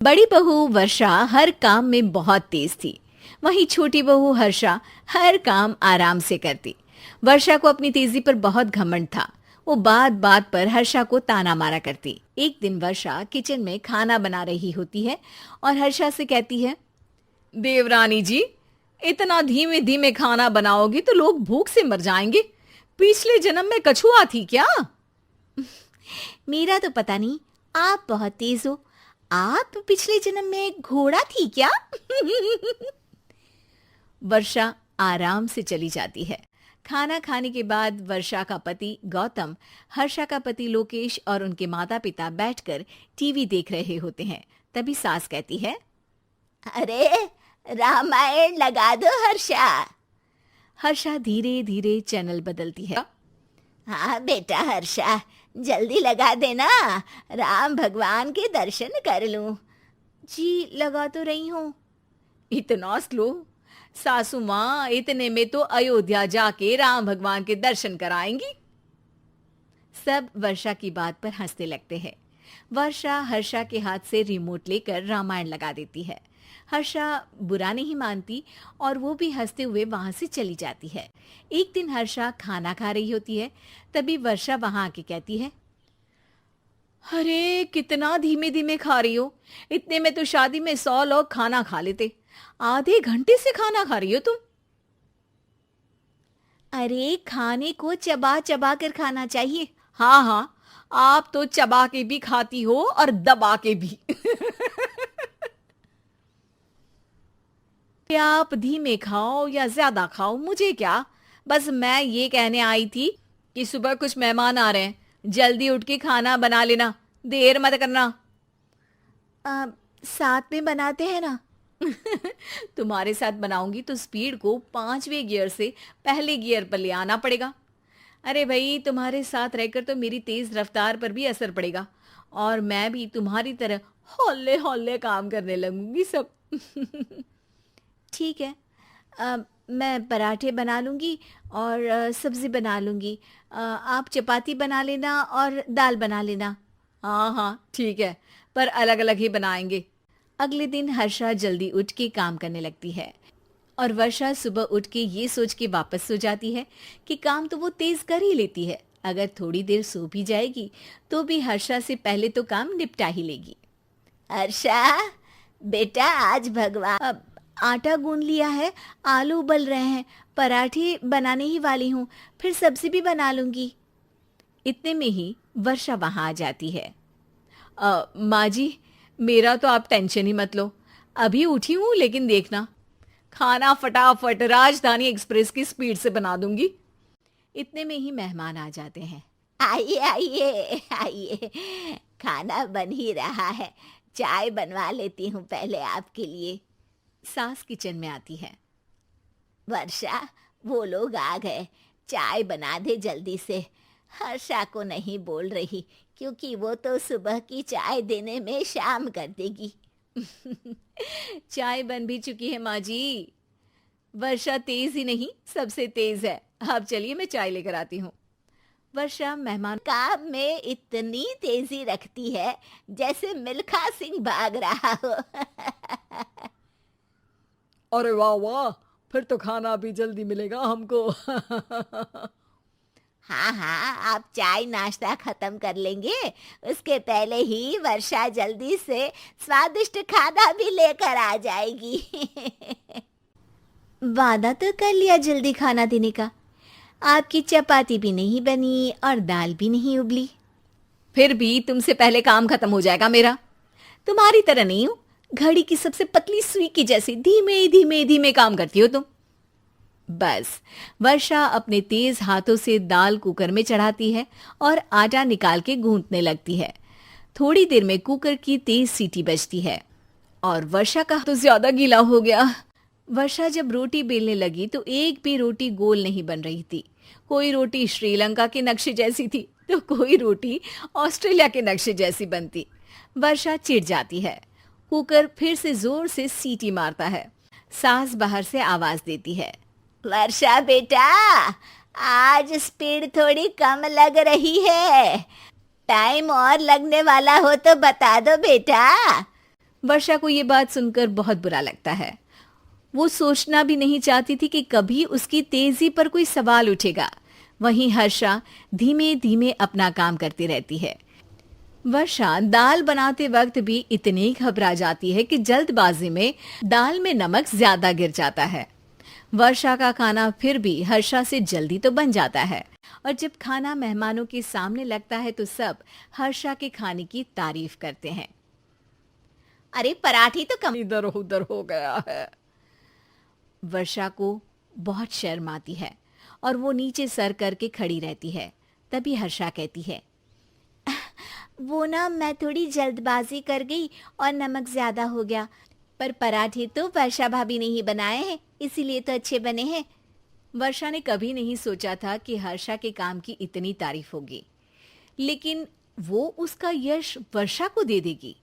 बड़ी बहू वर्षा हर काम में बहुत तेज थी। वहीं छोटी बहू हर्षा हर काम आराम से करती। वर्षा को अपनी तेजी पर बहुत घमंड था। वो बात बात पर हर्षा को ताना मारा करती। एक दिन वर्षा किचन में खाना बना रही होती है और हर्षा से कहती है, देवरानी जी, इतना धीमे धीमे खाना बनाओगी तो लोग भूख से मर जाएंगे। पिछले जन्म में कछुआ थी क्या? मेरा तो पता नहीं, आप बहुत तेज हो। आप पिछले जन्म में घोड़ा थी क्या? वर्षा आराम से चली जाती है। खाना खाने के बाद वर्षा का पति गौतम, हर्षा का पति लोकेश और उनके माता पिता बैठकर टीवी देख रहे होते हैं। तभी सास कहती है, अरे रामायण लगा दो हर्षा। हर्षा धीरे धीरे चैनल बदलती है। हाँ बेटा हर्षा, जल्दी लगा देना, राम भगवान के दर्शन कर लूं। जी लगा तो रही हूँ। इतना स्लो? सासू माँ, इतने में तो अयोध्या जाके राम भगवान के दर्शन कराएंगी। सब वर्षा की बात पर हंसने लगते हैं। वर्षा हर्षा के हाथ से रिमोट लेकर रामायण लगा देती है। हर्षा बुरा नहीं मानती और वो भी हंसते हुए वहां से चली जाती है। एक दिन हर्षा खाना खा रही होती है। तभी वर्षा वहां आके कहती है, अरे कितना धीमे धीमे खा रही हो। इतने में तो शादी में 100 लोग खाना खा लेते। आधे घंटे से खाना खा रही हो तुम। अरे खाने को चबा चबा कर खाना चाहिए। हाँ हाँ, आप तो चबा के भी खाती हो और दबा के भी। आप धीमे खाओ या ज्यादा खाओ, मुझे क्या। बस मैं ये कहने आई थी कि सुबह कुछ मेहमान आ रहे हैं, जल्दी उठ के खाना बना लेना, देर मत करना। साथ में बनाते हैं ना। तुम्हारे साथ बनाऊंगी तो स्पीड को 5वें गियर से पहले गियर पर ले आना पड़ेगा। अरे भाई, तुम्हारे साथ रहकर तो मेरी तेज रफ्तार पर भी असर पड़ेगा और मैं भी तुम्हारी तरह हौले हौले काम करने लगूंगी सब। ठीक है, मैं पराठे बना लूँगी और सब्ज़ी बना लूँगी। आप चपाती बना लेना और दाल बना लेना। हाँ हाँ ठीक है, पर अलग अलग ही बनाएंगे। अगले दिन हर्षा जल्दी उठ के काम करने लगती है और वर्षा सुबह उठ के ये सोच के वापस सो जाती है कि काम तो वो तेज़ कर ही लेती है। अगर थोड़ी देर सो भी जाएगी तो भी हर्षा से पहले तो काम निपटा ही लेगी। हर्षा बेटा, आज भगवान आटा गूंद लिया है, आलू उबल रहे हैं, पराठे बनाने ही वाली हूँ, फिर सब्जी भी बना लूंगी। इतने में ही वर्षा वहां आ जाती है। माँ जी, मेरा तो आप टेंशन ही मत लो, अभी उठी हूँ, लेकिन देखना खाना फटाफट राजधानी एक्सप्रेस की स्पीड से बना दूंगी। इतने में ही मेहमान आ जाते हैं। आइए आइए आइए, खाना बन ही रहा है, चाय बनवा लेती हूँ पहले आपके लिए। सास किचन में आती है। वर्षा, वो लोग आ गए, चाय बना दे जल्दी से। हर्षा को नहीं बोल रही क्योंकि वो तो सुबह की चाय देने में शाम कर देगी। चाय बन भी चुकी है माँ जी। वर्षा तेज ही नहीं, सबसे तेज है। आप चलिए, मैं चाय लेकर आती हूँ। वर्षा मेहमान काम में इतनी तेजी रखती है जैसे मिल्खा सिंह भाग रहा हो। अरे वाह वाह, फिर तो खाना भी जल्दी मिलेगा हमको। हाँ हाँ, आप चाय नाश्ता खत्म कर लेंगे, उसके पहले ही वर्षा जल्दी से स्वादिष्ट खाना भी लेकर आ जाएगी। वादा तो कर लिया जल्दी खाना देने का। आपकी चपाती भी नहीं बनी और दाल भी नहीं उबली। फिर भी तुमसे पहले काम खत्म हो जाएगा मेरा। तुम्हारी तरह नहीं हूं, घड़ी की सबसे पतली सुई की जैसी धीमे धीमे धीमे काम करती हो तुम। बस वर्षा अपने तेज हाथों से दाल कुकर में चढ़ाती है और आटा निकाल के गूंथने लगती है। थोड़ी देर में कुकर की तेज सीटी बजती है और वर्षा का तो ज्यादा गीला हो गया। वर्षा जब रोटी बेलने लगी तो एक भी रोटी गोल नहीं बन रही थी। कोई रोटी श्रीलंका के नक्शे जैसी थी तो कोई रोटी ऑस्ट्रेलिया के नक्शे जैसी बनती। वर्षा चिढ़ जाती है। कुकर फिर से जोर से सीटी मारता है। सास बाहर से आवाज देती है, वर्षा बेटा, आज स्पीड थोड़ी कम लग रही है, टाइम और लगने वाला हो तो बता दो बेटा। वर्षा को ये बात सुनकर बहुत बुरा लगता है। वो सोचना भी नहीं चाहती थी कि कभी उसकी तेजी पर कोई सवाल उठेगा। वहीं हर्षा धीमे धीमे अपना काम करती रहती है। वर्षा दाल बनाते वक्त भी इतनी घबरा जाती है कि जल्दबाजी में दाल में नमक ज्यादा गिर जाता है। वर्षा का खाना फिर भी हर्षा से जल्दी तो बन जाता है और जब खाना मेहमानों के सामने लगता है तो सब हर्षा के खाने की तारीफ करते हैं। अरे पराठे तो कम। इधर उधर हो गया है। वर्षा को बहुत शर्म आती है और वो नीचे सर करके खड़ी रहती है। तभी हर्षा कहती है, वो ना मैं थोड़ी जल्दबाजी कर गई और नमक ज्यादा हो गया, पर पराठे तो वर्षा भाभी ने ही बनाए हैं, इसीलिए तो अच्छे बने हैं। वर्षा ने कभी नहीं सोचा था कि हर्षा के काम की इतनी तारीफ होगी, लेकिन वो उसका यश वर्षा को दे देगी।